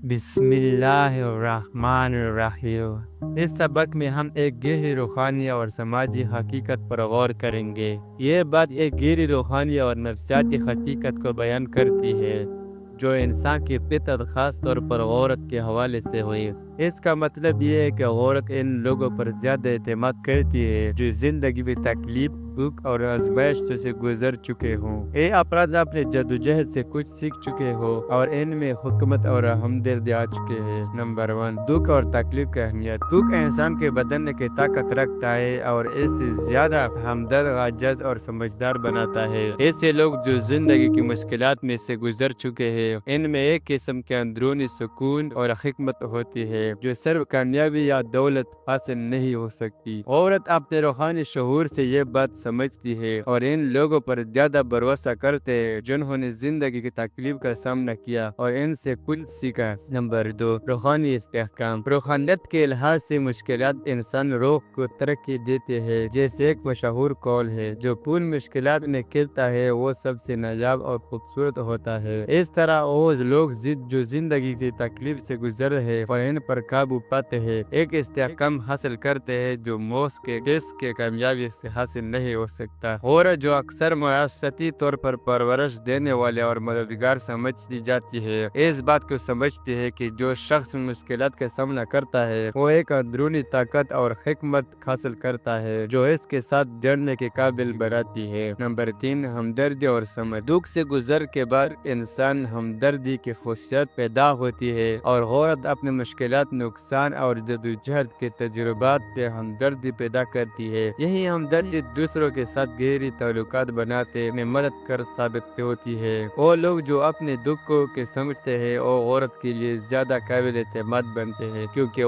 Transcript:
بسم اللہ الرحمن الرحیم۔ اس سبق میں ہم ایک گہری روحانی اور سماجی حقیقت پر غور کریں گے۔ یہ بات ایک گہری روحانی اور نفسیاتی حقیقت کو بیان کرتی ہے جو انسان کی فطرت خاص طور پر عورت کے حوالے سے ہوئی۔ اس کا مطلب یہ ہے کہ عورت ان لوگوں پر زیادہ اعتماد کرتی ہے جو زندگی میں تکلیف، دکھ اور آزمائش سے گزر چکے ہوں۔ یہ افراد اپنے جدوجہد سے کچھ سیکھ چکے ہو اور ان میں حکمت اور ہمدردی آ چکے ہیں۔ نمبر 1، دکھ اور تکلیف کی اہمیت۔ دکھ انسان کے بدن کی طاقت رکھتا ہے اور اس سے زیادہ ہمدرد، عاجز اور سمجھدار بناتا ہے۔ ایسے لوگ جو زندگی کی مشکلات میں سے گزر چکے ہیں ان میں ایک قسم کے اندرونی سکون اور حکمت ہوتی ہے جو صرف کامیابی یا دولت حاصل نہیں ہو سکتی۔ عورت اپنے روحانی شعور سے یہ بات سمجھتی ہے اور ان لوگوں پر زیادہ بھروسہ کرتے ہیں جنہوں نے زندگی کی تکلیف کا سامنا کیا اور ان سے کچھ سیکھا۔ نمبر 2، روحانی استحکام۔ روحانیت کے لحاظ سے مشکلات انسان روح کو ترقی دیتے ہیں۔ جیسے ایک مشہور قول ہے، جو پور مشکلات میں کھلتا ہے وہ سب سے نایاب اور خوبصورت ہوتا ہے۔ اس طرح وہ لوگ جو زندگی کی تکلیف سے گزر رہے ہیں اور ان پر قابو پاتے ہیں ایک استحکام حاصل کرتے ہیں جو موس کے کس کے کامیابی سے حاصل نہیں ہو سکتا، اور جو اکثر معاشرتی طور پر پرورش دینے والے اور مددگار سمجھی جاتی ہے۔ اس بات کو سمجھتی ہے کہ جو شخص مشکلات کا سامنا کرتا ہے وہ ایک اندرونی طاقت اور حکمت حاصل کرتا ہے جو اس کے ساتھ جڑنے کے قابل بناتی ہے۔ نمبر 3، ہمدردی اور سمجھ۔ دکھ سے گزر کے بعد انسان ہمدردی کی خصوصیت پیدا ہوتی ہے اور عورت اپنے مشکلات، نقصان اور جدوجہد کے تجربات سے ہمدردی پیدا کرتی ہے۔ یہی ہمدردی دوسروں کے ساتھ گہری تعلقات بناتے میں مددگار ثابت ہوتی ہے۔ وہ لوگ جو اپنے دکھ کو سمجھتے ہیں اور عورت کے لیے زیادہ قابل اعتماد بنتے ہیں کیونکہ